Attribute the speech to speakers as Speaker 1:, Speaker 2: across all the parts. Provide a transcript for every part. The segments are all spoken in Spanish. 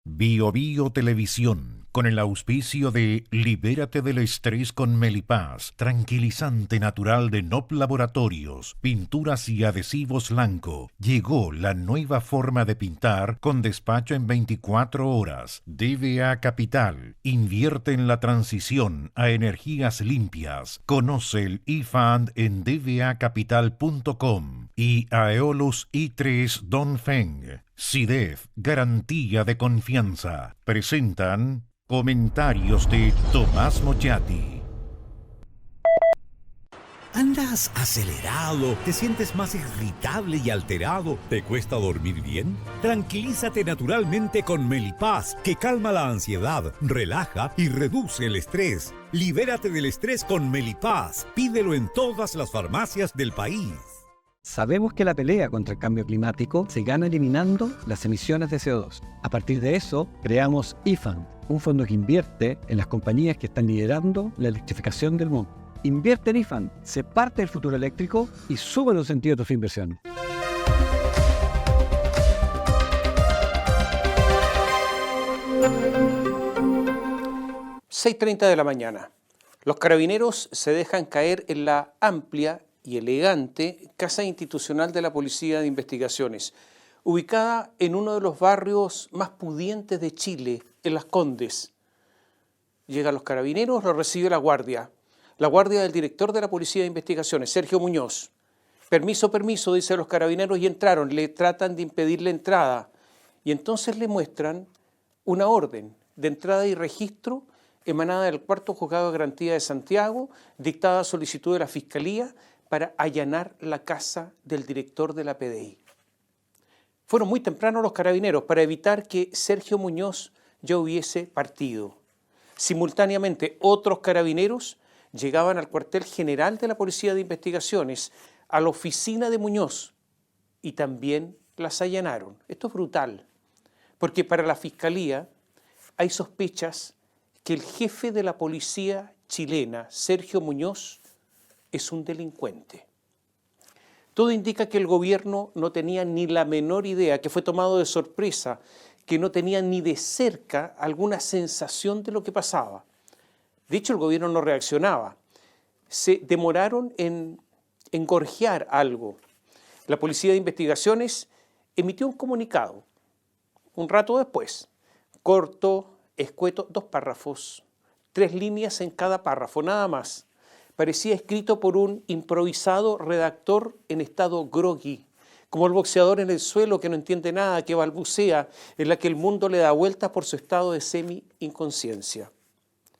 Speaker 1: Bio Bio Televisión, con el auspicio de Libérate del estrés con Melipaz, tranquilizante natural de NOP Laboratorios, pinturas y adhesivos Lanco. Llegó la nueva forma de pintar con despacho en 24 horas. DBA Capital, invierte en la transición a energías limpias. Conoce el eFund en dbacapital.com y Aeolus i3 Dongfeng. SIDEF, garantía de confianza. Presentan comentarios de Tomás Mochati.
Speaker 2: ¿Andas acelerado? ¿Te sientes más irritable y alterado? ¿Te cuesta dormir bien? Tranquilízate naturalmente con Melipaz, que calma la ansiedad, relaja y reduce el estrés. Libérate del estrés con Melipaz. Pídelo en todas las farmacias del país.
Speaker 3: Sabemos que la pelea contra el cambio climático se gana eliminando las emisiones de CO2. A partir de eso, creamos eFund, un fondo que invierte en las compañías que están liderando la electrificación del mundo. Invierte en eFund, sé parte del futuro eléctrico y sube los sentidos de tu inversión.
Speaker 4: (6:30 de la mañana). Los carabineros se dejan caer en la amplia y elegante Casa Institucional de la Policía de Investigaciones, ubicada en uno de los barrios más pudientes de Chile, en Las Condes. Llegan los carabineros, lo recibe la guardia del director de la Policía de Investigaciones, Sergio Muñoz. Permiso, dicen los carabineros, y entraron. Le tratan de impedir la entrada y entonces le muestran una orden de entrada y registro emanada del Cuarto Juzgado de Garantía de Santiago, dictada a solicitud de la Fiscalía, para allanar la casa del director de la PDI. Fueron muy tempranos los carabineros para evitar que Sergio Muñoz ya hubiese partido. Simultáneamente, otros carabineros llegaban al cuartel general de la Policía de Investigaciones, a la oficina de Muñoz, y también las allanaron. Esto es brutal, porque para la Fiscalía hay sospechas que el jefe de la policía chilena, Sergio Muñoz, es un delincuente. Todo indica que el gobierno no tenía ni la menor idea, que fue tomado de sorpresa, que no tenía ni de cerca alguna sensación de lo que pasaba. De hecho, el gobierno no reaccionaba. Se demoraron en gorjear algo. La Policía de Investigaciones emitió un comunicado un rato después, corto, escueto, 2 párrafos, 3 líneas en cada párrafo, nada más. Parecía escrito por un improvisado redactor en estado groggy, como el boxeador en el suelo que no entiende nada, que balbucea, en la que el mundo le da vueltas por su estado de semi-inconsciencia.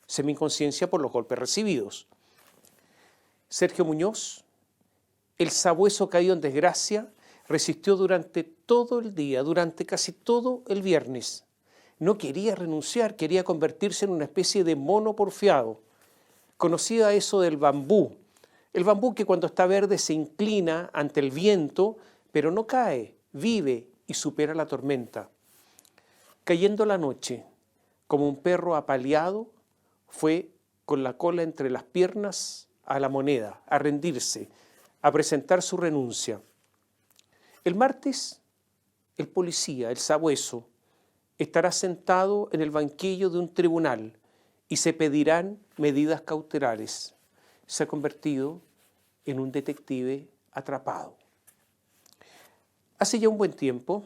Speaker 4: Semi-inconsciencia por los golpes recibidos. Sergio Muñoz, el sabueso caído en desgracia, resistió durante todo el día, durante casi todo el viernes. No quería renunciar, quería convertirse en una especie de mono porfiado. Conocía eso del bambú. El bambú que cuando está verde se inclina ante el viento, pero no cae, vive y supera la tormenta. Cayendo la noche, como un perro apaleado, fue con la cola entre las piernas a la moneda, a rendirse, a presentar su renuncia. El martes, el policía, el sabueso, estará sentado en el banquillo de un tribunal y se pedirán medidas cautelares. Se ha convertido en un detective atrapado. Hace ya un buen tiempo,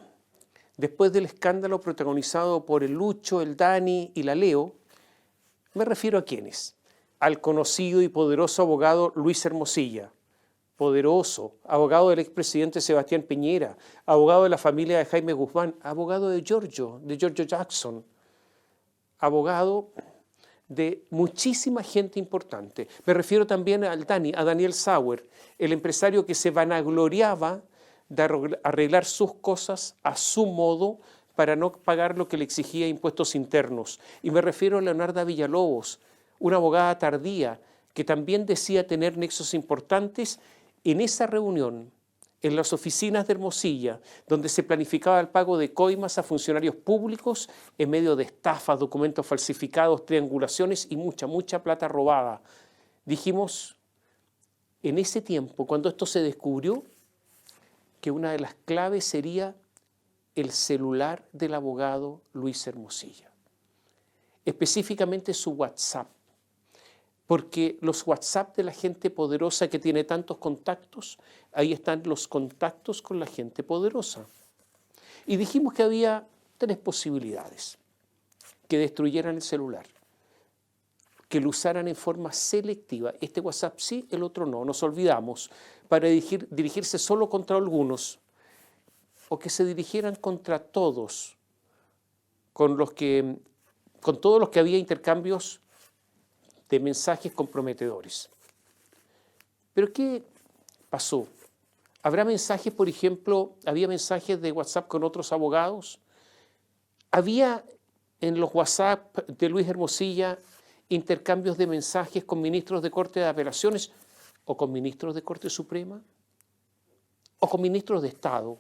Speaker 4: después del escándalo protagonizado por el Lucho, el Dani y la Leo, me refiero a quiénes: al conocido y poderoso abogado Luis Hermosilla, poderoso, abogado del expresidente Sebastián Piñera, abogado de la familia de Jaime Guzmán, abogado de Giorgio Jackson, abogado de muchísima gente importante. Me refiero también al Dani, a Daniel Sauer, el empresario que se vanagloriaba de arreglar sus cosas a su modo para no pagar lo que le exigía impuestos internos. Y me refiero a Leonarda Villalobos, una abogada tardía que también decía tener nexos importantes en esa reunión, en las oficinas de Hermosilla, donde se planificaba el pago de coimas a funcionarios públicos en medio de estafas, documentos falsificados, triangulaciones y mucha plata robada. Dijimos, en ese tiempo, cuando esto se descubrió, que una de las claves sería el celular del abogado Luis Hermosilla, específicamente su WhatsApp, porque los WhatsApp de la gente poderosa que tiene tantos contactos, ahí están los contactos con la gente poderosa. Y dijimos que había 3 posibilidades: que destruyeran el celular, que lo usaran en forma selectiva, este WhatsApp sí, el otro no, nos olvidamos, para dirigirse solo contra algunos, o que se dirigieran contra todos, con todos los que había intercambios de mensajes comprometedores. ¿Pero qué pasó? ¿Habrá mensajes, por ejemplo, había mensajes de WhatsApp con otros abogados? ¿Había en los WhatsApp de Luis Hermosilla intercambios de mensajes con ministros de Corte de Apelaciones o con ministros de Corte Suprema o con ministros de Estado?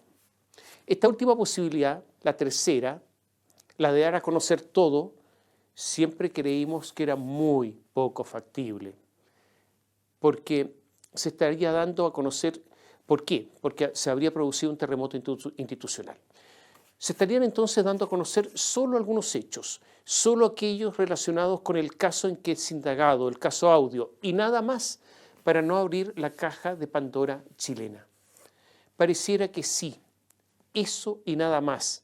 Speaker 4: Esta última posibilidad, la tercera, la de dar a conocer todo, siempre creímos que era muy poco factible, porque se estaría dando a conocer. ¿Por qué? Porque se habría producido un terremoto institucional. Se estarían entonces dando a conocer solo algunos hechos, solo aquellos relacionados con el caso en que es indagado, el caso Audio, y nada más, para no abrir la caja de Pandora chilena. Pareciera que sí, eso y nada más,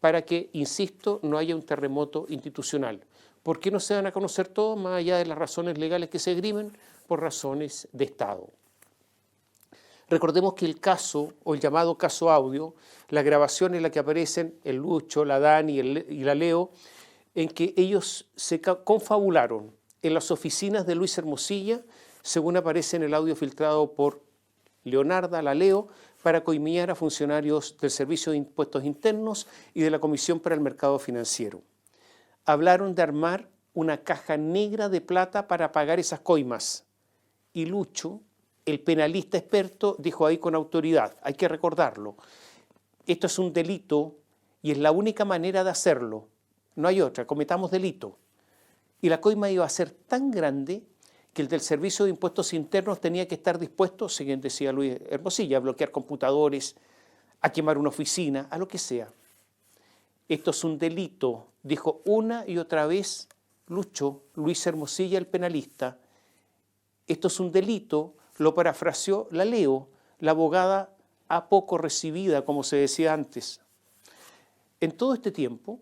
Speaker 4: para que, insisto, no haya un terremoto institucional. ¿Por qué no se dan a conocer todo, más allá de las razones legales que se esgrimen? Por razones de Estado. Recordemos que el caso, o el llamado caso Audio, la grabación en la que aparecen el Lucho, la Dani y la Leo, en que ellos se confabularon en las oficinas de Luis Hermosilla, según aparece en el audio filtrado por Leonarda, la Leo, para coimiar a funcionarios del Servicio de Impuestos Internos y de la Comisión para el Mercado Financiero. Hablaron de armar una caja negra de plata para pagar esas coimas. Y Lucho, el penalista experto, dijo ahí con autoridad, hay que recordarlo, esto es un delito y es la única manera de hacerlo, no hay otra, cometamos delito. Y la coima iba a ser tan grande que el del Servicio de Impuestos Internos tenía que estar dispuesto, según decía Luis Hermosilla, a bloquear computadores, a quemar una oficina, a lo que sea. Esto es un delito, dijo una y otra vez Luis Hermosilla, el penalista. Esto es un delito, lo parafraseó la Leo, la abogada a poco recibida, como se decía antes. En todo este tiempo,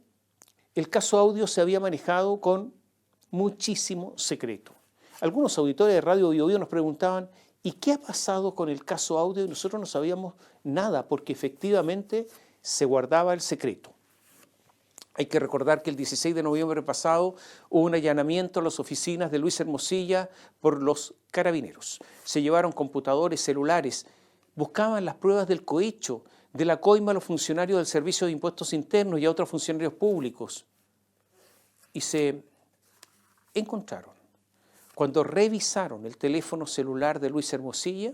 Speaker 4: el caso Audio se había manejado con muchísimo secreto. Algunos auditores de Radio Bio Bio nos preguntaban, ¿y qué ha pasado con el caso Audio? Y nosotros no sabíamos nada, porque efectivamente se guardaba el secreto. Hay que recordar que el 16 de noviembre pasado hubo un allanamiento a las oficinas de Luis Hermosilla por los carabineros. Se llevaron computadores, celulares, buscaban las pruebas del cohecho, de la coima a los funcionarios del Servicio de Impuestos Internos y a otros funcionarios públicos. Y se encontraron, cuando revisaron el teléfono celular de Luis Hermosilla,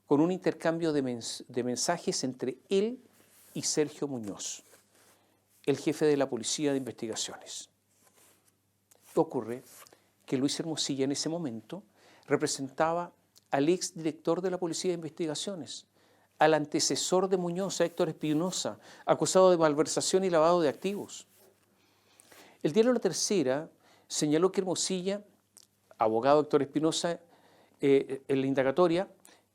Speaker 4: con un intercambio de mensajes entre él y Sergio Muñoz, el jefe de la Policía de Investigaciones. Ocurre que Luis Hermosilla en ese momento representaba al exdirector de la Policía de Investigaciones, al antecesor de Muñoz, a Héctor Espinosa, acusado de malversación y lavado de activos. El diario La Tercera señaló que Hermosilla, abogado Héctor Espinosa, en la indagatoria,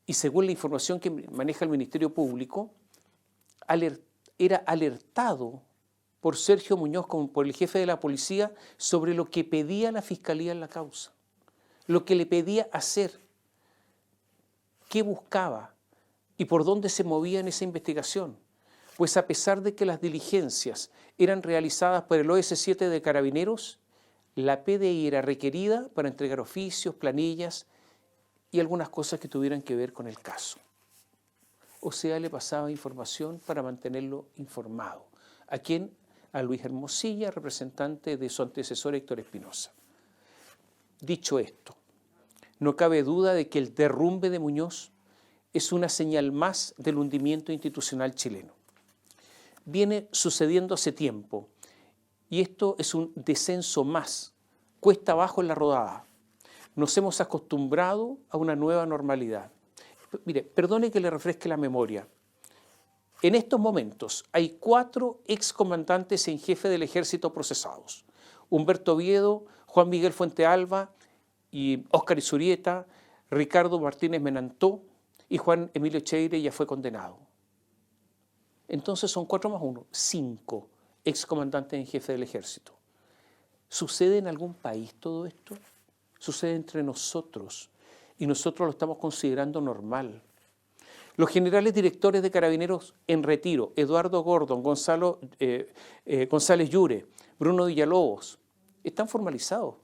Speaker 4: y según la información que maneja el Ministerio Público, era alertado por Sergio Muñoz, como por el jefe de la policía, sobre lo que pedía la Fiscalía en la causa, lo que le pedía hacer, qué buscaba y por dónde se movía en esa investigación. Pues a pesar de que las diligencias eran realizadas por el OS7 de Carabineros, la PDI era requerida para entregar oficios, planillas y algunas cosas que tuvieran que ver con el caso. O sea, le pasaba información para mantenerlo informado. ¿A quién? A Luis Hermosilla, representante de su antecesor Héctor Espinosa. Dicho esto, no cabe duda de que el derrumbe de Muñoz es una señal más del hundimiento institucional chileno. Viene sucediendo hace tiempo y esto es un descenso más, cuesta abajo en la rodada. Nos hemos acostumbrado a una nueva normalidad. Mire, perdone que le refresque la memoria. En estos momentos hay 4 excomandantes en jefe del ejército procesados. Humberto Oviedo, Juan Miguel Fuentealba y Óscar Izurieta, Ricardo Martínez Menantó y Juan Emilio Cheire ya fue condenado. Entonces son 4 más 1, 5 excomandantes en jefe del ejército. ¿Sucede en algún país todo esto? Sucede entre nosotros y nosotros lo estamos considerando normal. Los generales directores de Carabineros en retiro, Eduardo Gordon, González Llure, Bruno Villalobos, están formalizados.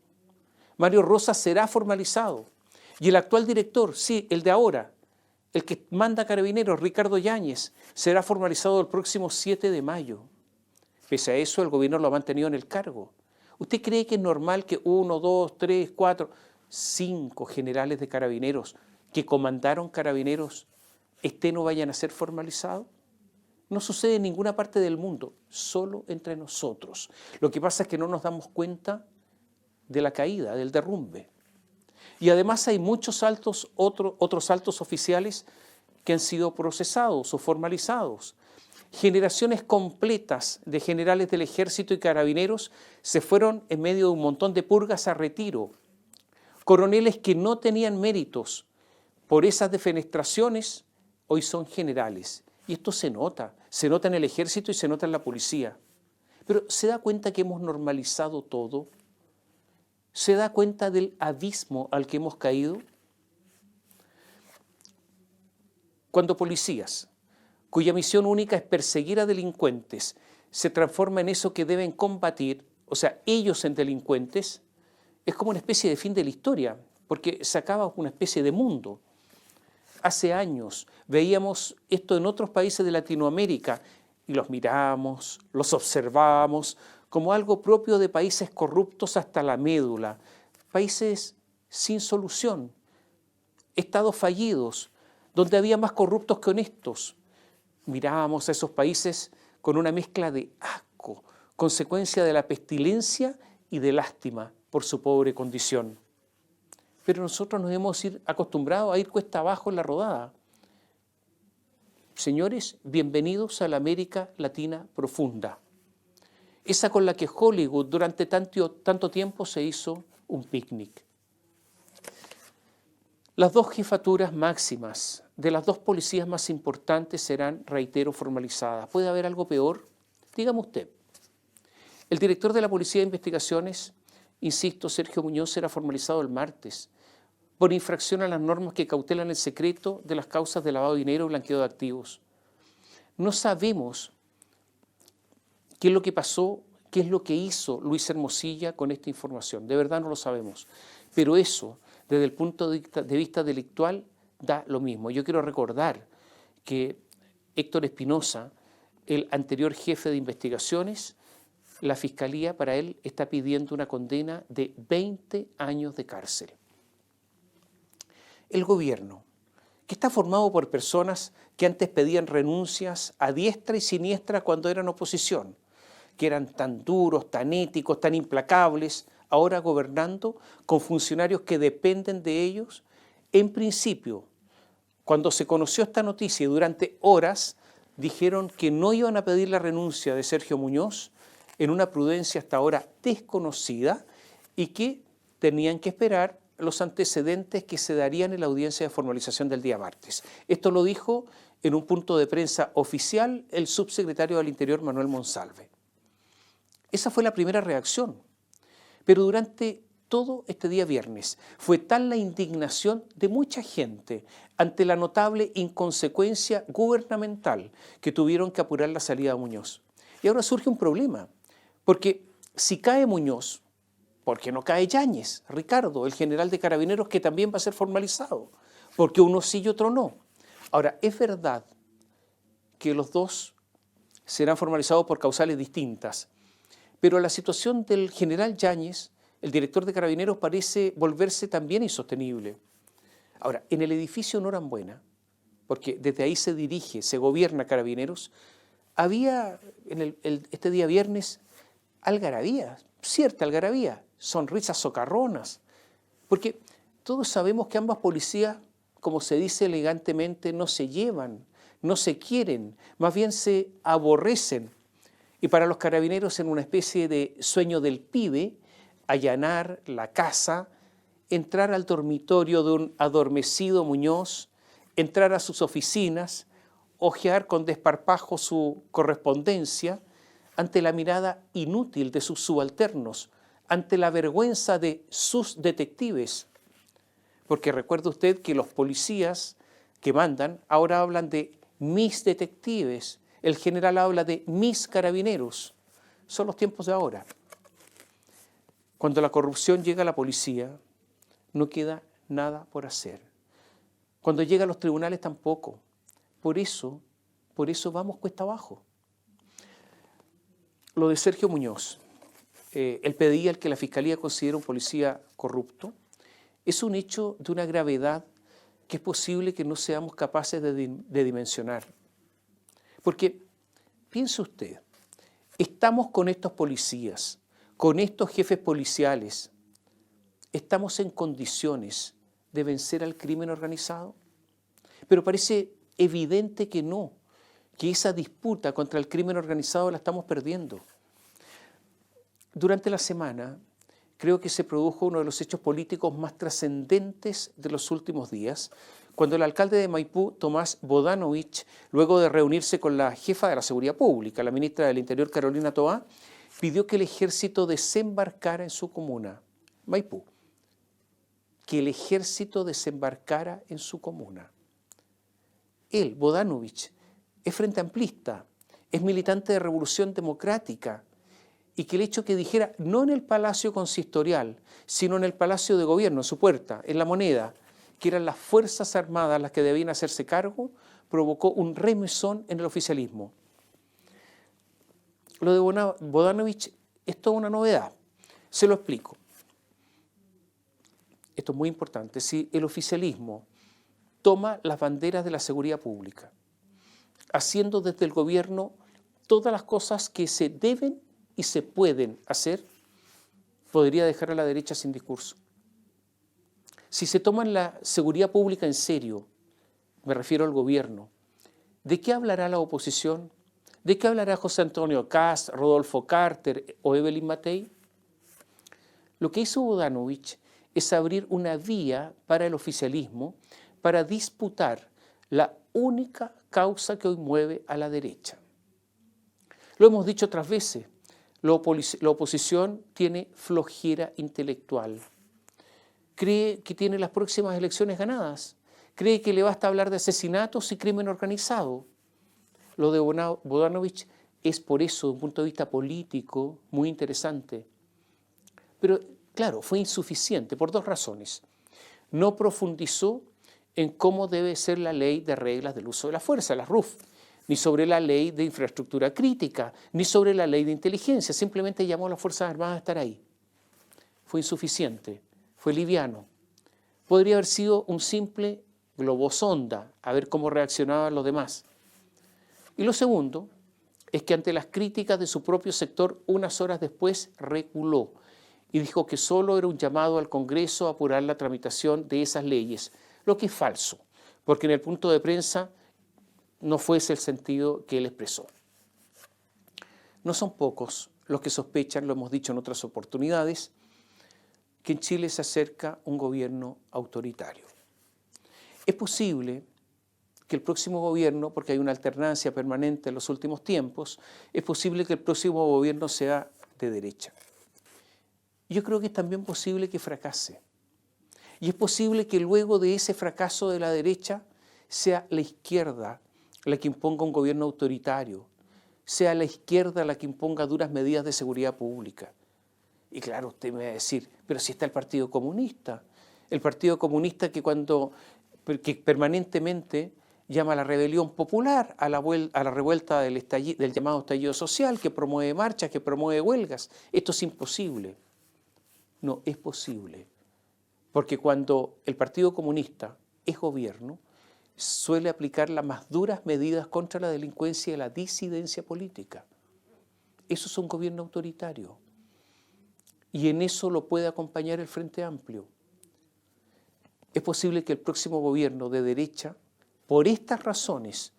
Speaker 4: Mario Rosas será formalizado. Y el actual director, sí, el de ahora, el que manda Carabineros, Ricardo Yáñez, será formalizado el próximo 7 de mayo. Pese a eso, el gobierno lo ha mantenido en el cargo. ¿Usted cree que es normal que 1, 2, 3, 4, 5 generales de Carabineros que comandaron Carabineros estén o vayan a ser formalizados? No sucede en ninguna parte del mundo, solo entre nosotros. Lo que pasa es que no nos damos cuenta de la caída, del derrumbe. Y además hay muchos otros altos oficiales que han sido procesados o formalizados. Generaciones completas de generales del Ejército y Carabineros se fueron en medio de un montón de purgas a retiro. Coroneles que no tenían méritos por esas defenestraciones hoy son generales. Y esto se nota en el Ejército y se nota en la policía. Pero ¿se da cuenta que hemos normalizado todo? ¿Se da cuenta del abismo al que hemos caído? Cuando policías, cuya misión única es perseguir a delincuentes, se transforma en eso que deben combatir, o sea, ellos en delincuentes, es como una especie de fin de la historia, porque se acaba una especie de mundo. Hace años veíamos esto en otros países de Latinoamérica y los miramos, los observábamos como algo propio de países corruptos hasta la médula, países sin solución, estados fallidos, donde había más corruptos que honestos. Mirábamos a esos países con una mezcla de asco, consecuencia de la pestilencia y de lástima por su pobre condición. Pero nosotros nos hemos acostumbrado a ir cuesta abajo en la rodada. Señores, bienvenidos a la América Latina profunda. Esa con la que Hollywood durante tanto tiempo se hizo un picnic. Las 2 jefaturas máximas de las 2 policías más importantes serán, reitero, formalizadas. ¿Puede haber algo peor? Dígame usted. El director de la Policía de Investigaciones, insisto, Sergio Muñoz, será formalizado el martes por infracción a las normas que cautelan el secreto de las causas de lavado de dinero y blanqueo de activos. No sabemos qué es lo que pasó, qué es lo que hizo Luis Hermosilla con esta información. De verdad no lo sabemos. Pero eso, desde el punto de vista delictual, da lo mismo. Yo quiero recordar que Héctor Espinosa, el anterior jefe de investigaciones, la Fiscalía para él está pidiendo una condena de 20 años de cárcel. El gobierno, que está formado por personas que antes pedían renuncias a diestra y siniestra cuando eran oposición, que eran tan duros, tan éticos, tan implacables, ahora gobernando con funcionarios que dependen de ellos, en principio, cuando se conoció esta noticia y durante horas dijeron que no iban a pedir la renuncia de Sergio Muñoz en una prudencia hasta ahora desconocida y que tenían que esperar los antecedentes que se darían en la audiencia de formalización del día martes. Esto lo dijo en un punto de prensa oficial el subsecretario del Interior, Manuel Monsalve. Esa fue la primera reacción. Pero durante todo este día viernes fue tal la indignación de mucha gente ante la notable inconsecuencia gubernamental que tuvieron que apurar la salida de Muñoz. Y ahora surge un problema, porque si cae Muñoz, ¿por qué no cae Yáñez, Ricardo, el general de Carabineros, que también va a ser formalizado? Porque uno sí y otro no. Ahora, es verdad que los dos serán formalizados por causales distintas, pero la situación del general Yáñez, el director de Carabineros, parece volverse también insostenible. Ahora, en el edificio Norambuena, porque desde ahí se dirige, se gobierna Carabineros, había este día viernes algarabía, cierta algarabía, sonrisas socarronas, porque todos sabemos que ambas policías, como se dice elegantemente, no se llevan, no se quieren, más bien se aborrecen. Y para los carabineros, en una especie de sueño del pibe, allanar la casa, entrar al dormitorio de un adormecido Muñoz, entrar a sus oficinas, hojear con desparpajo su correspondencia, ante la mirada inútil de sus subalternos, ante la vergüenza de sus detectives. Porque recuerde usted que los policías que mandan ahora hablan de mis detectives, el general habla de mis carabineros. Son los tiempos de ahora. Cuando la corrupción llega a la policía, no queda nada por hacer. Cuando llega a los tribunales tampoco. Por eso vamos cuesta abajo. Lo de Sergio Muñoz, él pedía el que la Fiscalía considere un policía corrupto, es un hecho de una gravedad que es posible que no seamos capaces de dimensionar. Porque, piense usted, estamos con estos policías, con estos jefes policiales, ¿estamos en condiciones de vencer al crimen organizado? Pero parece evidente que no, que esa disputa contra el crimen organizado la estamos perdiendo. Durante la semana, creo que se produjo uno de los hechos políticos más trascendentes de los últimos días, cuando el alcalde de Maipú, Tomás Bodanovich, luego de reunirse con la jefa de la Seguridad Pública, la ministra del Interior, Carolina Toá, pidió que el ejército desembarcara en su comuna, Maipú. Que el ejército desembarcara en su comuna. Él, Bodanovich, es frente amplista, es militante de Revolución Democrática, y que el hecho que dijera, no en el Palacio Consistorial, sino en el Palacio de Gobierno, en su puerta, en La Moneda, que eran las Fuerzas Armadas las que debían hacerse cargo, provocó un remesón en el oficialismo. Lo de Bodanovich es toda una novedad. Se lo explico. Esto es muy importante. Si el oficialismo toma las banderas de la seguridad pública, haciendo desde el gobierno todas las cosas que se deben y se pueden hacer, podría dejar a la derecha sin discurso. Si se toman la seguridad pública en serio, me refiero al gobierno, ¿de qué hablará la oposición? ¿De qué hablará José Antonio Kast, Rodolfo Carter o Evelyn Matei? Lo que hizo Bodanovich es abrir una vía para el oficialismo para disputar la única causa que hoy mueve a la derecha. Lo hemos dicho otras veces, la oposición tiene flojera intelectual. Cree que tiene las próximas elecciones ganadas. Cree que le basta hablar de asesinatos y crimen organizado. Lo de Bodanovich es por eso, desde un punto de vista político, muy interesante. Pero, claro, fue insuficiente por dos razones. No profundizó en cómo debe ser la ley de reglas del uso de la fuerza, la RUF, ni sobre la ley de infraestructura crítica, ni sobre la ley de inteligencia. Simplemente llamó a las Fuerzas Armadas a estar ahí. Fue insuficiente, fue liviano. Podría haber sido un simple globosonda, a ver cómo reaccionaban los demás. Y lo segundo es que ante las críticas de su propio sector, unas horas después reculó y dijo que solo era un llamado al Congreso a apurar la tramitación de esas leyes, lo que es falso, porque en el punto de prensa no fue ese el sentido que él expresó. No son pocos los que sospechan, lo hemos dicho en otras oportunidades, que en Chile se acerca un gobierno autoritario. Es posible que el próximo gobierno, porque hay una alternancia permanente en los últimos tiempos, es posible que el próximo gobierno sea de derecha. Yo creo que es también posible que fracase. Y es posible que luego de ese fracaso de la derecha sea la izquierda la que imponga un gobierno autoritario, sea la izquierda la que imponga duras medidas de seguridad pública. Y claro, usted me va a decir, pero si está el Partido Comunista, el Partido Comunista que permanentemente llama a la rebelión popular, a la revuelta del llamado estallido social, que promueve marchas, que promueve huelgas. Esto es imposible. No, es posible. Porque cuando el Partido Comunista es gobierno, suele aplicar las más duras medidas contra la delincuencia y la disidencia política. Eso es un gobierno autoritario. Y en eso lo puede acompañar el Frente Amplio. Es posible que el próximo gobierno de derecha, por estas razones,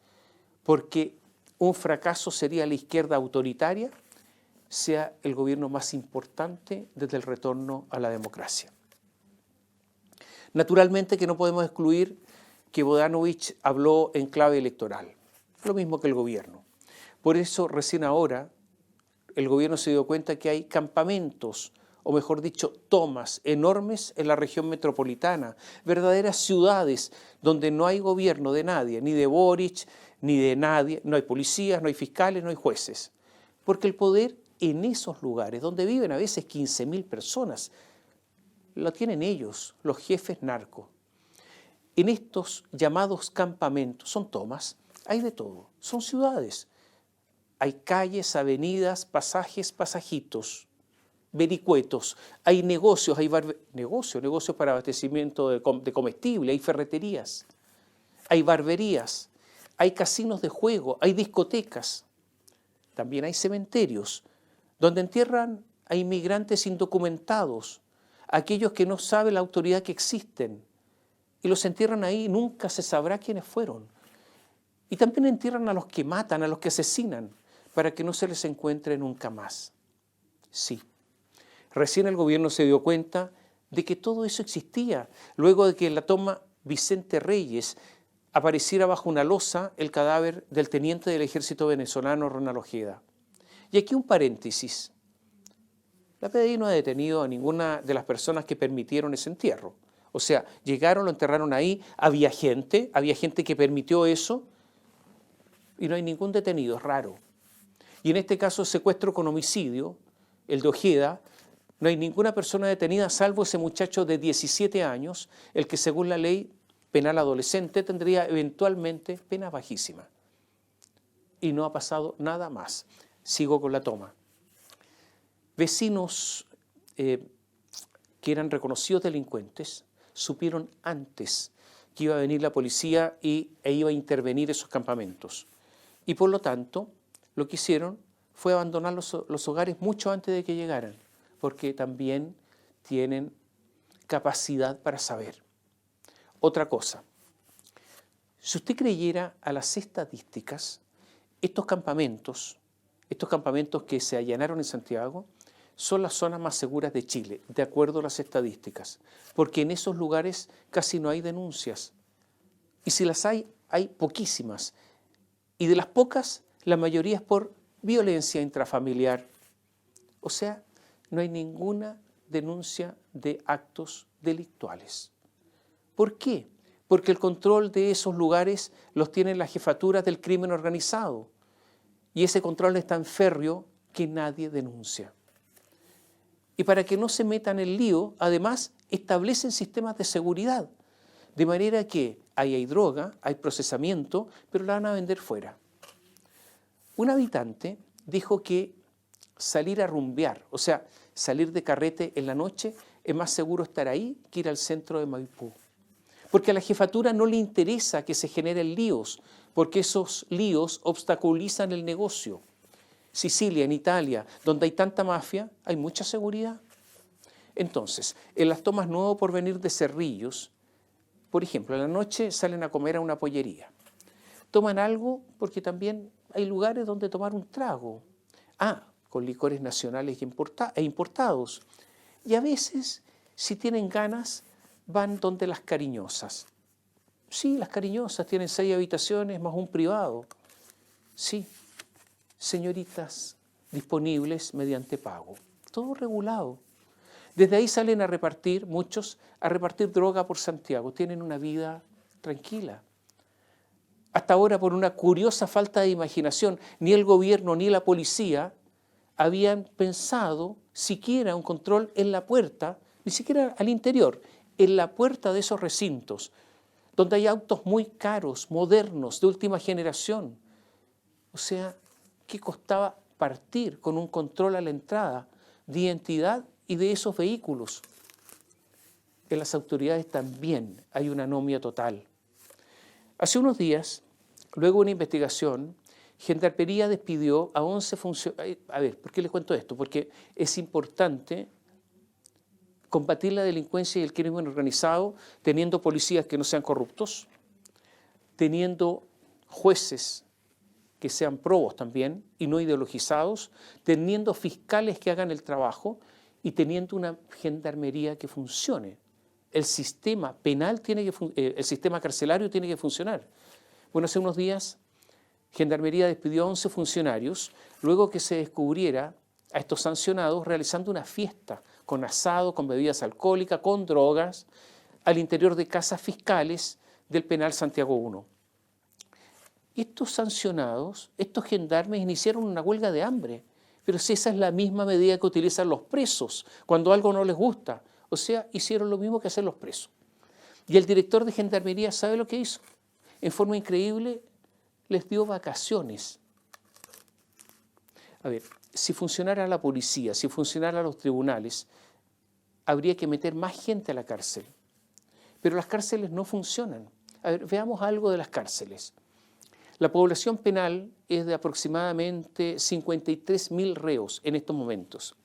Speaker 4: porque un fracaso sería la izquierda autoritaria, sea el gobierno más importante desde el retorno a la democracia. Naturalmente que no podemos excluir que Bodanovich habló en clave electoral, lo mismo que el gobierno. Por eso recién ahora el gobierno se dio cuenta que hay campamentos, o mejor dicho, tomas enormes en la región metropolitana, verdaderas ciudades donde no hay gobierno de nadie, ni de Boric, ni de nadie, no hay policías, no hay fiscales, no hay jueces. Porque el poder en esos lugares, donde viven a veces 15.000 personas, lo tienen ellos, los jefes narcos. En estos llamados campamentos, son tomas, hay de todo, son ciudades. Hay calles, avenidas, pasajes, pasajitos, vericuetos, hay negocios, hay negocios para abastecimiento de comestible, hay ferreterías, hay barberías, hay casinos de juego, hay discotecas, también hay cementerios, donde entierran a inmigrantes indocumentados, aquellos que no sabe la autoridad que existen, y los entierran ahí y nunca se sabrá quiénes fueron. Y también entierran a los que matan, a los que asesinan, para que no se les encuentre nunca más. Sí, recién el gobierno se dio cuenta de que todo eso existía, luego de que en la toma Vicente Reyes apareciera bajo una losa el cadáver del teniente del ejército venezolano Ronald Ojeda. Y aquí un paréntesis. La PDI no ha detenido a ninguna de las personas que permitieron ese entierro. O sea, llegaron, lo enterraron ahí, había gente que permitió eso y no hay ningún detenido, es raro. Y en este caso, secuestro con homicidio, el de Ojeda, no hay ninguna persona detenida salvo ese muchacho de 17 años, el que según la ley penal adolescente tendría eventualmente pena bajísima. Y no ha pasado nada más. Sigo con la toma. Vecinos que eran reconocidos delincuentes supieron antes que iba a venir la policía e iba a intervenir esos campamentos. Y por lo tanto, lo que hicieron fue abandonar los hogares mucho antes de que llegaran, porque también tienen capacidad para saber. Otra cosa, si usted creyera a las estadísticas, estos campamentos que se allanaron en Santiago, son las zonas más seguras de Chile, de acuerdo a las estadísticas, porque en esos lugares casi no hay denuncias. Y si las hay poquísimas. Y de las pocas, la mayoría es por violencia intrafamiliar. O sea, no hay ninguna denuncia de actos delictuales. ¿Por qué? Porque el control de esos lugares los tienen las jefaturas del crimen organizado. Y ese control es tan férreo que nadie denuncia. Y para que no se metan en el lío, además, establecen sistemas de seguridad. De manera que ahí hay droga, hay procesamiento, pero la van a vender fuera. Un habitante dijo que salir a rumbear, o sea, salir de carrete en la noche, es más seguro estar ahí que ir al centro de Maipú. Porque a la jefatura no le interesa que se generen líos, porque esos líos obstaculizan el negocio. Sicilia, en Italia, donde hay tanta mafia, hay mucha seguridad. Entonces, en las tomas Nuevo Porvenir de Cerrillos, por ejemplo, a la noche salen a comer a una pollería. Toman algo porque también hay lugares donde tomar un trago. Con licores nacionales e importados. Y a veces, si tienen ganas, van donde las cariñosas. Sí, las cariñosas tienen 6 habitaciones más un privado. Sí, señoritas disponibles mediante pago. Todo regulado. Desde ahí salen a repartir, muchos, a repartir droga por Santiago. Tienen una vida tranquila. Hasta ahora, por una curiosa falta de imaginación, ni el gobierno ni la policía habían pensado siquiera un control en la puerta, ni siquiera al interior, en la puerta de esos recintos, donde hay autos muy caros, modernos, de última generación. O sea, ¿qué costaba partir con un control a la entrada de identidad y de esos vehículos? En las autoridades también hay una anomia total. Hace unos días, luego de una investigación, Gendarmería despidió a 11 funcionarios. A ver, ¿por qué les cuento esto? Porque es importante combatir la delincuencia y el crimen organizado teniendo policías que no sean corruptos, teniendo jueces que sean probos también y no ideologizados, teniendo fiscales que hagan el trabajo y teniendo una gendarmería que funcione. El sistema penal el sistema carcelario tiene que funcionar. Bueno, hace unos días Gendarmería despidió a 11 funcionarios luego que se descubriera a estos sancionados realizando una fiesta con asado, con bebidas alcohólicas, con drogas, al interior de casas fiscales del penal Santiago I. Estos sancionados, estos gendarmes iniciaron una huelga de hambre, pero si esa es la misma medida que utilizan los presos cuando algo no les gusta. O sea, hicieron lo mismo que hacen los presos. Y el director de Gendarmería, ¿sabe lo que hizo? En forma increíble, les dio vacaciones. A ver, si funcionara la policía, si funcionaran los tribunales, habría que meter más gente a la cárcel. Pero las cárceles no funcionan. A ver, veamos algo de las cárceles. La población penal es de aproximadamente 53.000 reos en estos momentos.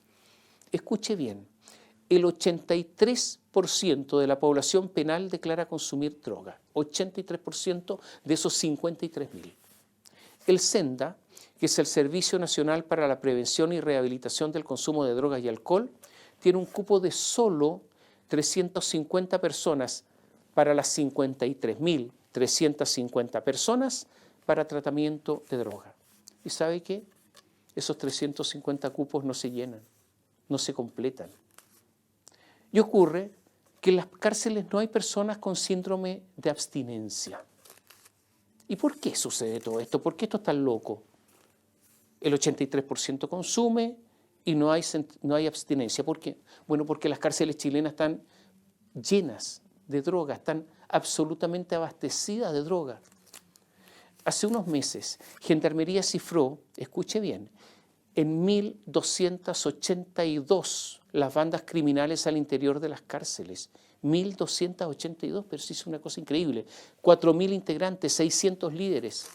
Speaker 4: Escuche bien, el 83% de la población penal declara consumir droga, 83% de esos 53.000. El SENDA, que es el Servicio Nacional para la Prevención y Rehabilitación del Consumo de Drogas y Alcohol, tiene un cupo de solo 350 personas para las 53.350 personas para tratamiento de droga. ¿Y sabe qué? Esos 350 cupos no se llenan, no se completan. Y ocurre que en las cárceles no hay personas con síndrome de abstinencia. ¿Y por qué sucede todo esto? ¿Por qué esto es tan loco? El 83% consume y no hay abstinencia. ¿Por qué? Bueno, porque las cárceles chilenas están llenas de droga, están absolutamente abastecidas de droga. Hace unos meses, Gendarmería cifró, escuche bien, en 1.282 las bandas criminales al interior de las cárceles. 1.282, pero sí es una cosa increíble. 4.000 integrantes, 600 líderes.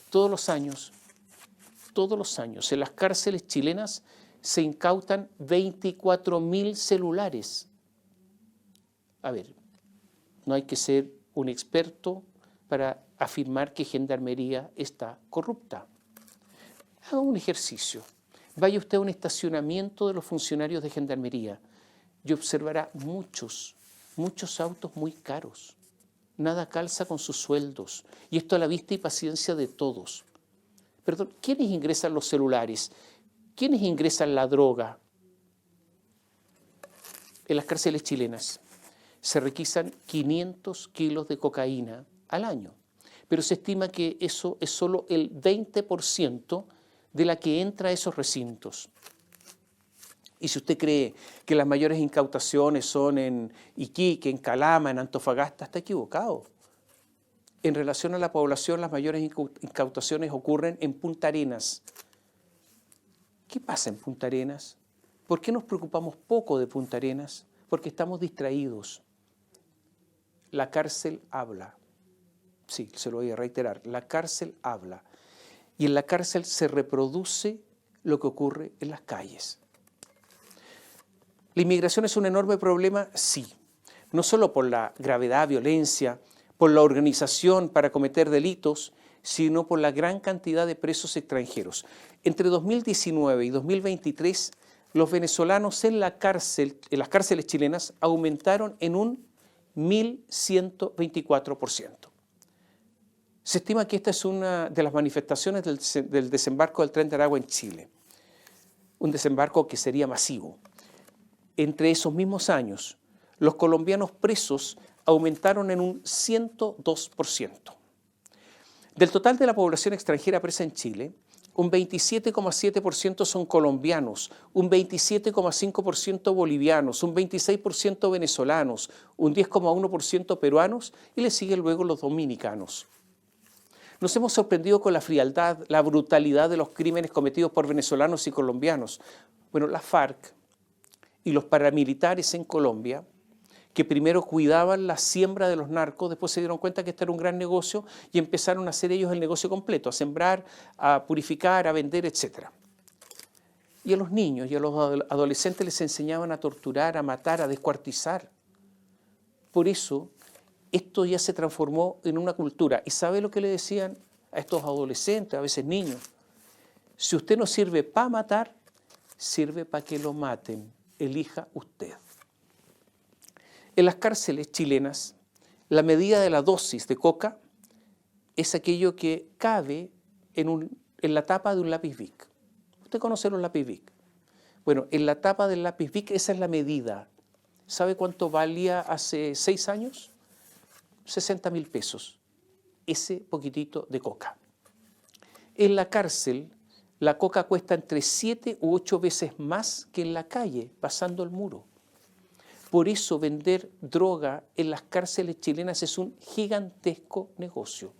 Speaker 4: Todos los años, en las cárceles chilenas se incautan 24.000 celulares. A ver, no hay que ser un experto para afirmar que Gendarmería está corrupta. Haga un ejercicio. Vaya usted a un estacionamiento de los funcionarios de Gendarmería y observará muchos autos muy caros. Nada calza con sus sueldos. Y esto a la vista y paciencia de todos. Perdón, ¿quiénes ingresan los celulares? ¿Quiénes ingresan la droga? En las cárceles chilenas se requisan 500 kilos de cocaína al año. Pero se estima que eso es solo el 20% de la que entra a esos recintos. Y si usted cree que las mayores incautaciones son en Iquique, en Calama, en Antofagasta, está equivocado. En relación a la población, las mayores incautaciones ocurren en Punta Arenas. ¿Qué pasa en Punta Arenas? ¿Por qué nos preocupamos poco de Punta Arenas? Porque estamos distraídos. La cárcel habla. Sí, se lo voy a reiterar. La cárcel habla. Y en la cárcel se reproduce lo que ocurre en las calles. ¿La inmigración es un enorme problema? Sí. No solo por la gravedad, violencia, por la organización para cometer delitos, sino por la gran cantidad de presos extranjeros. Entre 2019 y 2023, los venezolanos en las cárceles chilenas aumentaron en un 1.124%. Se estima que esta es una de las manifestaciones del desembarco del Tren de Aragua en Chile, un desembarco que sería masivo. Entre esos mismos años, los colombianos presos aumentaron en un 102%. Del total de la población extranjera presa en Chile, un 27,7% son colombianos, un 27,5% bolivianos, un 26% venezolanos, un 10,1% peruanos y le siguen luego los dominicanos. Nos hemos sorprendido con la frialdad, la brutalidad de los crímenes cometidos por venezolanos y colombianos. Bueno, la FARC y los paramilitares en Colombia, que primero cuidaban la siembra de los narcos, después se dieron cuenta que este era un gran negocio y empezaron a hacer ellos el negocio completo, a sembrar, a purificar, a vender, etc. Y a los niños y a los adolescentes les enseñaban a torturar, a matar, a descuartizar. Por eso, esto ya se transformó en una cultura. ¿Y sabe lo que le decían a estos adolescentes, a veces niños. Si usted no sirve para matar, sirve para que lo maten. Elija usted. En las cárceles chilenas, la medida de la dosis de coca es aquello que cabe en la tapa de un lápiz Bic. ¿Usted conoce los lápiz Bic? Bueno, en la tapa del lápiz Bic esa es la medida. ¿Sabe cuánto valía hace 6 años? 60.000 pesos. Ese poquitito de coca. En la cárcel, la coca cuesta entre 7 u 8 veces más que en la calle, pasando el muro. Por eso vender droga en las cárceles chilenas es un gigantesco negocio.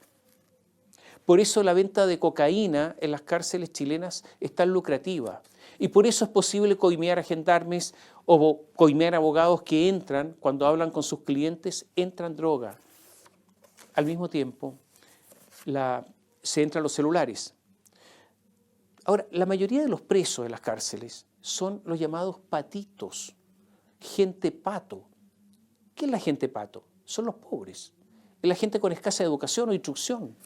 Speaker 4: Por eso la venta de cocaína en las cárceles chilenas es tan lucrativa. Y por eso es posible coimear a gendarmes o coimear a abogados que entran, cuando hablan con sus clientes, entran droga. Al mismo tiempo, se entran los celulares. Ahora, la mayoría de los presos en las cárceles son los llamados patitos, gente pato. ¿Qué es la gente pato? Son los pobres, es la gente con escasa educación o instrucción.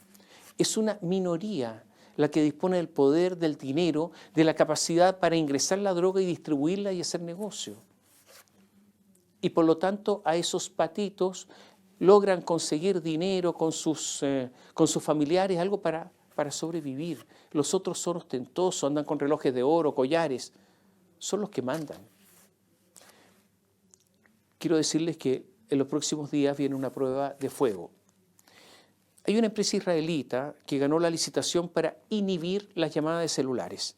Speaker 4: Es una minoría la que dispone del poder, del dinero, de la capacidad para ingresar la droga y distribuirla y hacer negocio. Y por lo tanto a esos patitos logran conseguir dinero con sus familiares, algo para sobrevivir. Los otros son ostentosos, andan con relojes de oro, collares, son los que mandan. Quiero decirles que en los próximos días viene una prueba de fuego. Hay una empresa israelita que ganó la licitación para inhibir las llamadas de celulares.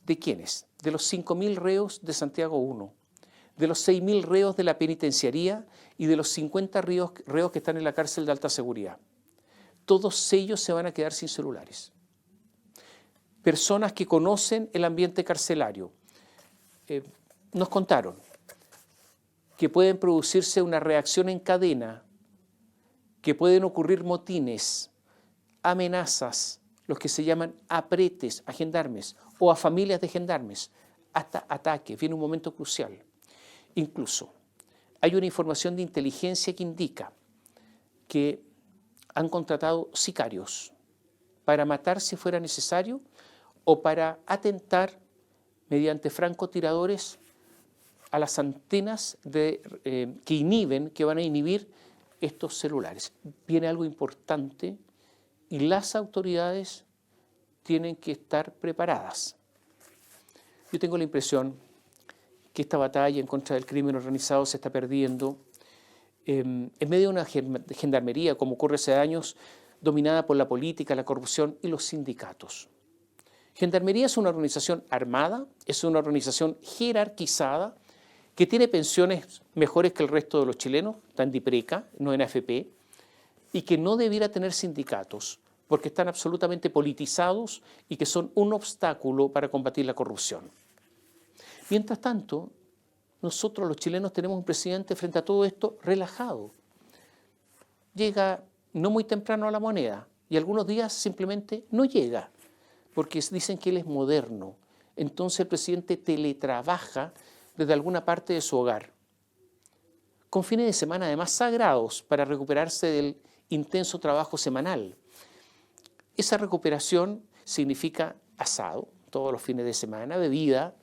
Speaker 4: ¿De quiénes? De los 5.000 reos de Santiago 1, de los 6.000 reos de la penitenciaría y de los 50 reos que están en la cárcel de alta seguridad. Todos ellos se van a quedar sin celulares. Personas que conocen el ambiente carcelario nos contaron que pueden producirse una reacción en cadena, que pueden ocurrir motines, amenazas, los que se llaman apretes a gendarmes o a familias de gendarmes, hasta ataques. Viene un momento crucial. Incluso hay una información de inteligencia que indica que han contratado sicarios para matar si fuera necesario o para atentar mediante francotiradores a las antenas que van a inhibir estos celulares. Viene algo importante y las autoridades tienen que estar preparadas. Yo tengo la impresión que esta batalla en contra del crimen organizado se está perdiendo en medio de una gendarmería, como ocurre hace años, dominada por la política, la corrupción y los sindicatos. Gendarmería es una organización armada, es una organización jerarquizada, que tiene pensiones mejores que el resto de los chilenos, está en DIPRECA, no en AFP, y que no debiera tener sindicatos, porque están absolutamente politizados y que son un obstáculo para combatir la corrupción. Mientras tanto, nosotros los chilenos tenemos un presidente frente a todo esto relajado. Llega no muy temprano a la moneda y algunos días simplemente no llega, porque dicen que él es moderno. Entonces el presidente teletrabaja desde alguna parte de su hogar, con fines de semana además sagrados para recuperarse del intenso trabajo semanal. Esa recuperación significa asado todos los fines de semana, bebida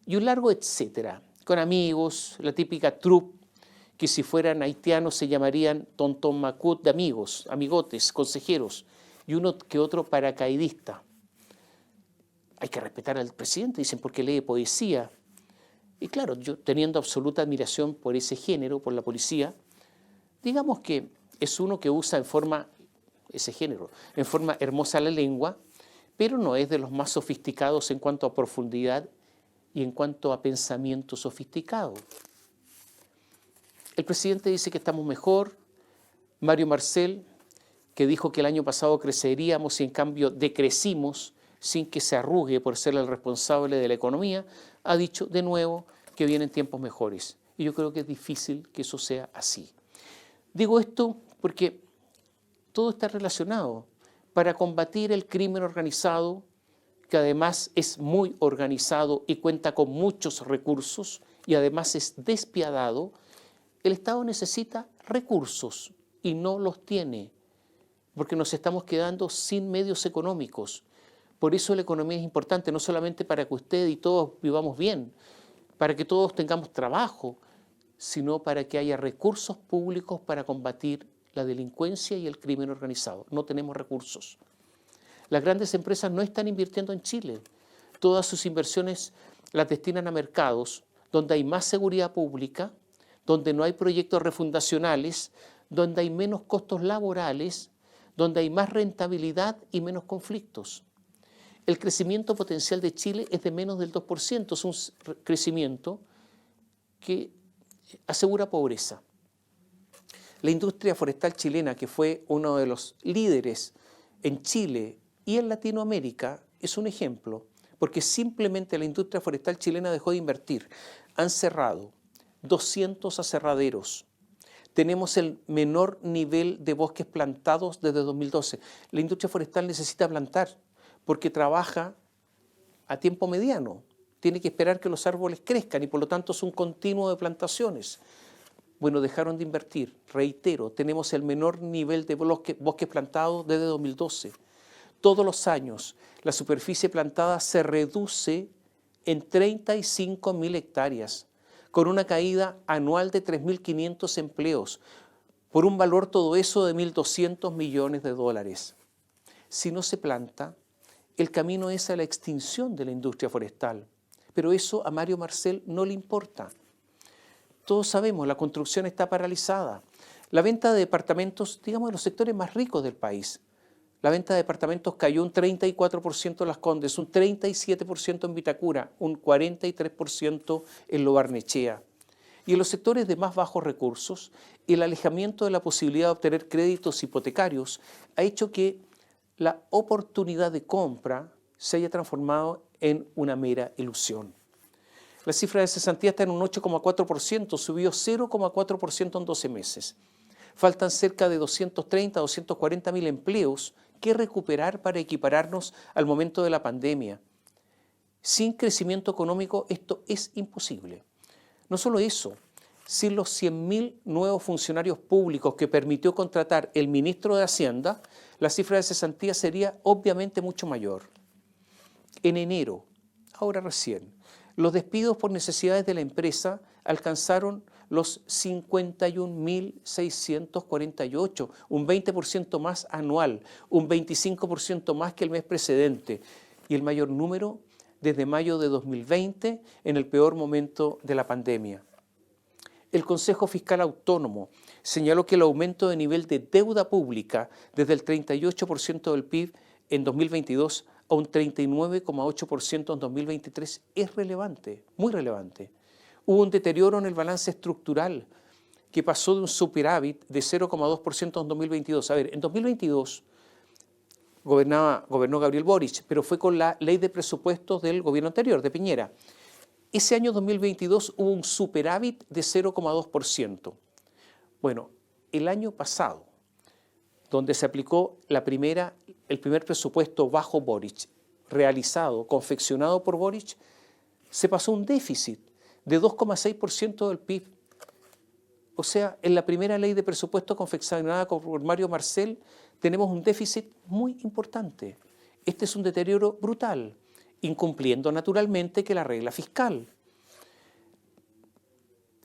Speaker 4: y un largo etcétera, con amigos, la típica troupe, que si fueran haitianos se llamarían tontón macut de amigos, amigotes, consejeros, y uno que otro paracaidista. Hay que respetar al presidente, dicen, porque lee poesía. Y claro, yo teniendo absoluta admiración por ese género, por la policía, digamos que es uno que usa ese género, en forma hermosa la lengua, pero no es de los más sofisticados en cuanto a profundidad y en cuanto a pensamiento sofisticado. El presidente dice que estamos mejor. Mario Marcel, que dijo que el año pasado creceríamos y en cambio decrecimos sin que se arrugue por ser el responsable de la economía, ha dicho de nuevo que vienen tiempos mejores. Y yo creo que es difícil que eso sea así. Digo esto porque todo está relacionado. Para combatir el crimen organizado, que además es muy organizado y cuenta con muchos recursos y además es despiadado, el Estado necesita recursos y no los tiene. porque nos estamos quedando sin medios económicos. Por eso la economía es importante, no solamente para que usted y todos vivamos bien, para que todos tengamos trabajo, sino para que haya recursos públicos para combatir la delincuencia y el crimen organizado. No tenemos recursos. Las grandes empresas no están invirtiendo en Chile. Todas sus inversiones las destinan a mercados donde hay más seguridad pública, donde no hay proyectos refundacionales, donde hay menos costos laborales, donde hay más rentabilidad y menos conflictos. El crecimiento potencial de Chile es de menos del 2%, es un crecimiento que asegura pobreza. La industria forestal chilena, que fue uno de los líderes en Chile y en Latinoamérica, es un ejemplo, porque simplemente la industria forestal chilena dejó de invertir. Han cerrado 200 aserraderos. Tenemos el menor nivel de bosques plantados desde 2012. La industria forestal necesita plantar porque trabaja a tiempo mediano. Tiene que esperar que los árboles crezcan y por lo tanto es un continuo de plantaciones. Bueno, dejaron de invertir. Reitero, tenemos el menor nivel de bosques plantados desde 2012. Todos los años la superficie plantada se reduce en 35.000 hectáreas, con una caída anual de 3.500 empleos, por un valor todo eso de 1.200 millones de dólares. Si no se planta, el camino es a la extinción de la industria forestal. Pero eso a Mario Marcel no le importa. Todos sabemos, la construcción está paralizada. La venta de departamentos, digamos, en los sectores más ricos del país, la venta de departamentos cayó un 34% en Las Condes, un 37% en Vitacura, un 43% en Lo Barnechea. Y en los sectores de más bajos recursos, el alejamiento de la posibilidad de obtener créditos hipotecarios ha hecho que la oportunidad de compra se haya transformado en una mera ilusión. La cifra de cesantía está en un 8,4%, subió 0,4% en 12 meses. Faltan cerca de 230, 240 mil empleos que recuperar para equipararnos al momento de la pandemia. Sin crecimiento económico esto es imposible. No solo eso, sin los 100.000 nuevos funcionarios públicos que permitió contratar el ministro de Hacienda, la cifra de cesantía sería obviamente mucho mayor. En enero, ahora recién, los despidos por necesidades de la empresa alcanzaron los 51.648, un 20% más anual, un 25% más que el mes precedente y el mayor número desde mayo de 2020 en el peor momento de la pandemia. El Consejo Fiscal Autónomo señaló que el aumento de nivel de deuda pública desde el 38% del PIB en 2022 a un 39,8% en 2023 es relevante, muy relevante. Hubo un deterioro en el balance estructural que pasó de un superávit de 0,2% en 2022. A ver, en 2022 gobernó Gabriel Boric, pero fue con la ley de presupuestos del gobierno anterior, de Piñera. Ese año 2022 hubo un superávit de 0,2%. Bueno, el año pasado, donde se aplicó el primer presupuesto bajo Boric, realizado, confeccionado por Boric, se pasó un déficit de 2,6% del PIB. O sea, en la primera ley de presupuesto confeccionada por Mario Marcel tenemos un déficit muy importante. Este es un deterioro brutal, incumpliendo naturalmente que la regla fiscal.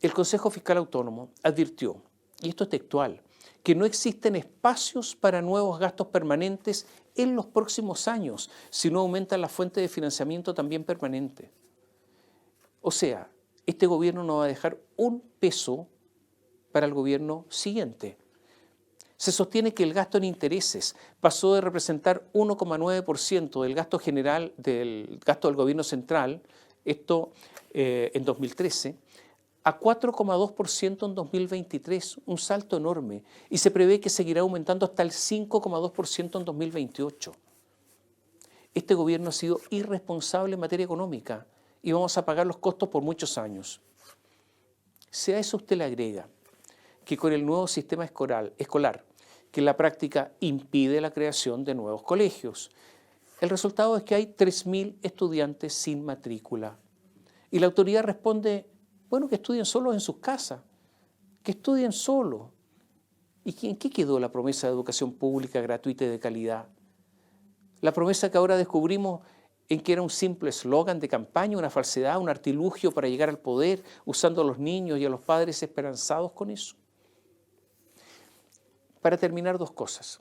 Speaker 4: El Consejo Fiscal Autónomo advirtió, y esto es textual, que no existen espacios para nuevos gastos permanentes en los próximos años si no aumentan la fuente de financiamiento también permanente. O sea, este gobierno no va a dejar un peso para el gobierno siguiente. Se sostiene que el gasto en intereses pasó de representar 1,9% del gasto general, del gasto del gobierno central, esto en 2013, a 4,2% en 2023, un salto enorme, y se prevé que seguirá aumentando hasta el 5,2% en 2028. Este gobierno ha sido irresponsable en materia económica y vamos a pagar los costos por muchos años. Si a eso usted le agrega que con el nuevo sistema escolar, que en la práctica impide la creación de nuevos colegios, el resultado es que hay 3.000 estudiantes sin matrícula. Y la autoridad responde, bueno, que estudien solos en sus casas, que estudien solos. ¿Y en qué quedó la promesa de educación pública gratuita y de calidad? La promesa que ahora descubrimos en que era un simple eslogan de campaña, una falsedad, un artilugio para llegar al poder, usando a los niños y a los padres esperanzados con eso. Para terminar, 2 cosas.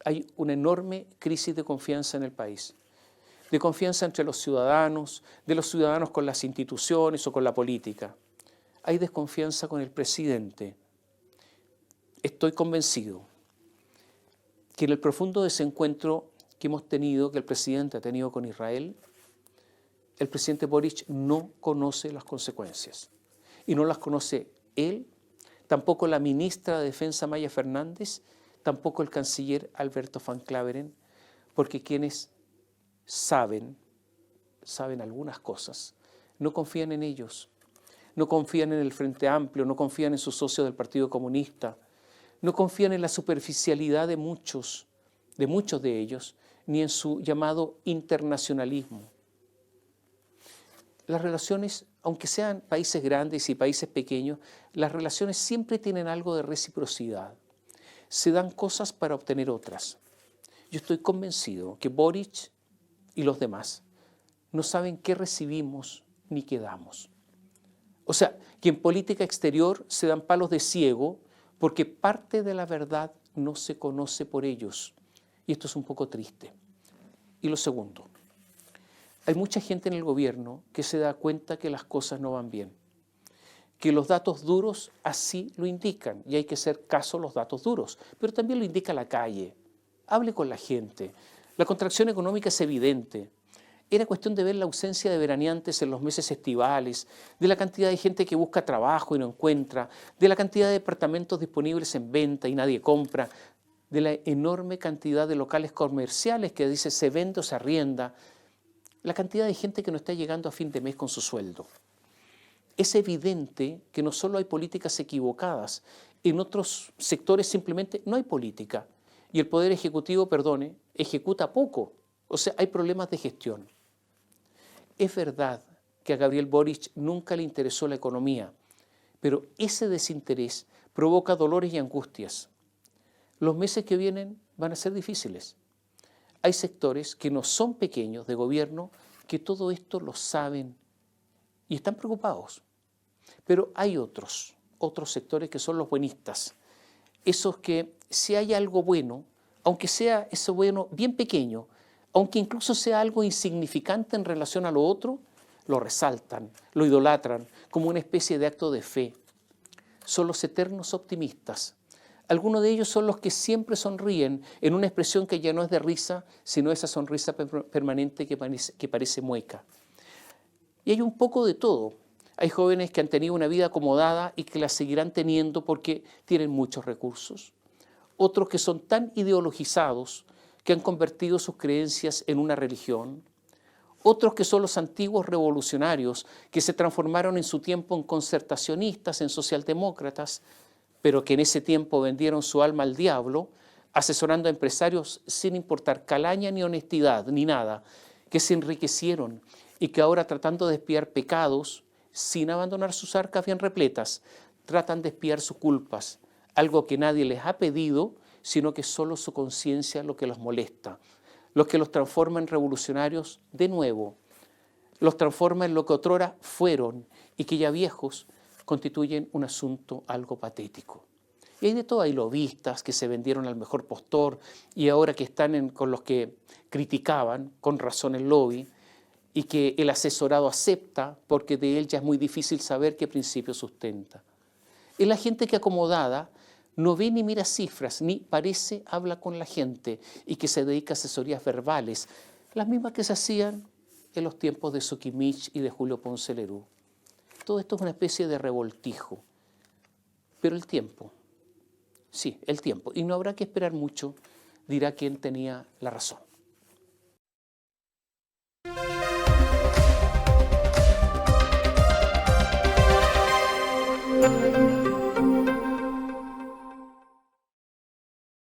Speaker 4: Hay una enorme crisis de confianza en el país, de confianza entre los ciudadanos, de los ciudadanos con las instituciones o con la política. Hay desconfianza con el presidente. Estoy convencido que en el profundo desencuentro que hemos tenido, que el presidente ha tenido con Israel, el presidente Boric no conoce las consecuencias. Y no las conoce él, tampoco la ministra de Defensa Maya Fernández, tampoco el canciller Alberto Van Claveren, porque quienes saben algunas cosas, no confían en ellos, no confían en el Frente Amplio, no confían en sus socios del Partido Comunista, no confían en la superficialidad de muchos de ellos, ni en su llamado internacionalismo. Las relaciones, aunque sean países grandes y países pequeños, las relaciones siempre tienen algo de reciprocidad. Se dan cosas para obtener otras. Yo estoy convencido que Boric y los demás no saben qué recibimos ni qué damos. O sea, que en política exterior se dan palos de ciego porque parte de la verdad no se conoce por ellos. Y esto es un poco triste. Y lo segundo, hay mucha gente en el gobierno que se da cuenta que las cosas no van bien, que los datos duros así lo indican y hay que hacer caso a los datos duros, pero también lo indica la calle. Hable con la gente. La contracción económica es evidente. Era cuestión de ver la ausencia de veraneantes en los meses estivales, de la cantidad de gente que busca trabajo y no encuentra, de la cantidad de departamentos disponibles en venta y nadie compra, de la enorme cantidad de locales comerciales que dice se vende o se arrienda, la cantidad de gente que no está llegando a fin de mes con su sueldo. Es evidente que no solo hay políticas equivocadas, en otros sectores simplemente no hay política y el Poder Ejecutivo, ejecuta poco, o sea, hay problemas de gestión. Es verdad que a Gabriel Boric nunca le interesó la economía, pero ese desinterés provoca dolores y angustias. Los meses que vienen van a ser difíciles. Hay sectores que no son pequeños de gobierno que todo esto lo saben y están preocupados. Pero hay otros sectores que son los buenistas, esos que si hay algo bueno, aunque sea eso bueno bien pequeño, aunque incluso sea algo insignificante en relación a lo otro, lo resaltan, lo idolatran como una especie de acto de fe. Son los eternos optimistas. Algunos de ellos son los que siempre sonríen en una expresión que ya no es de risa, sino esa sonrisa permanente que parece mueca. Y hay un poco de todo. Hay jóvenes que han tenido una vida acomodada y que la seguirán teniendo porque tienen muchos recursos. Otros que son tan ideologizados que han convertido sus creencias en una religión. Otros que son los antiguos revolucionarios que se transformaron en su tiempo en concertacionistas, en socialdemócratas, pero que en ese tiempo vendieron su alma al diablo, asesorando a empresarios sin importar calaña ni honestidad ni nada, que se enriquecieron y que ahora tratando de expiar pecados, sin abandonar sus arcas bien repletas, tratan de expiar sus culpas, algo que nadie les ha pedido, sino que solo su conciencia es lo que los molesta, lo que los transforma en revolucionarios de nuevo, los transforma en lo que otrora fueron y que ya viejos constituyen un asunto algo patético. Y hay de todo, hay lobistas que se vendieron al mejor postor y ahora que están con los que criticaban con razón el lobby y que el asesorado acepta porque de él ya es muy difícil saber qué principio sustenta. Es la gente que acomodada no ve ni mira cifras, ni parece habla con la gente y que se dedica a asesorías verbales, las mismas que se hacían en los tiempos de Soquimich y de Julio Ponce Lerú. Todo esto es una especie de revoltijo. Pero el tiempo, sí, el tiempo, y no habrá que esperar mucho, dirá quién tenía la razón.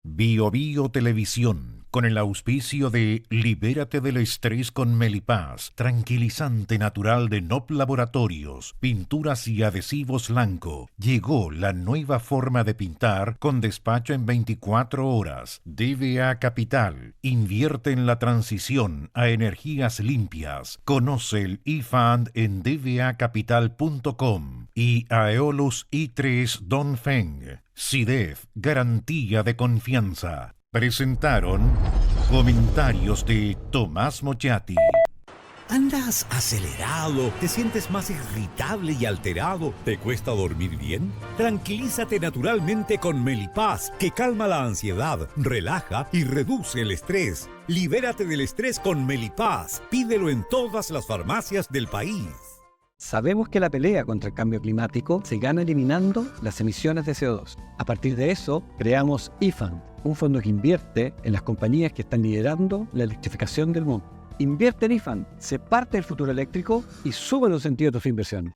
Speaker 1: Bio Bio Televisión con el auspicio de Libérate del estrés con Melipaz, tranquilizante natural de NOP Laboratorios, pinturas y adhesivos Lanco. Llegó la nueva forma de pintar con despacho en 24 horas. DVA Capital, invierte en la transición a energías limpias. Conoce el eFund en dvacapital.com y Aeolus i3 Dongfeng. SIDEF, garantía de confianza. Presentaron comentarios de Tomás Mochati.
Speaker 2: ¿Andas acelerado? ¿Te sientes más irritable y alterado? ¿Te cuesta dormir bien? Tranquilízate naturalmente con Melipaz, que calma la ansiedad, relaja y reduce el estrés. Libérate del estrés con Melipaz. Pídelo en todas las farmacias del país.
Speaker 3: Sabemos que la pelea contra el cambio climático se gana eliminando las emisiones de CO2. A partir de eso, creamos eFund, un fondo que invierte en las compañías que están liderando la electrificación del mundo. Invierte en eFund, sé parte del futuro eléctrico y sube los sentidos de tu inversión.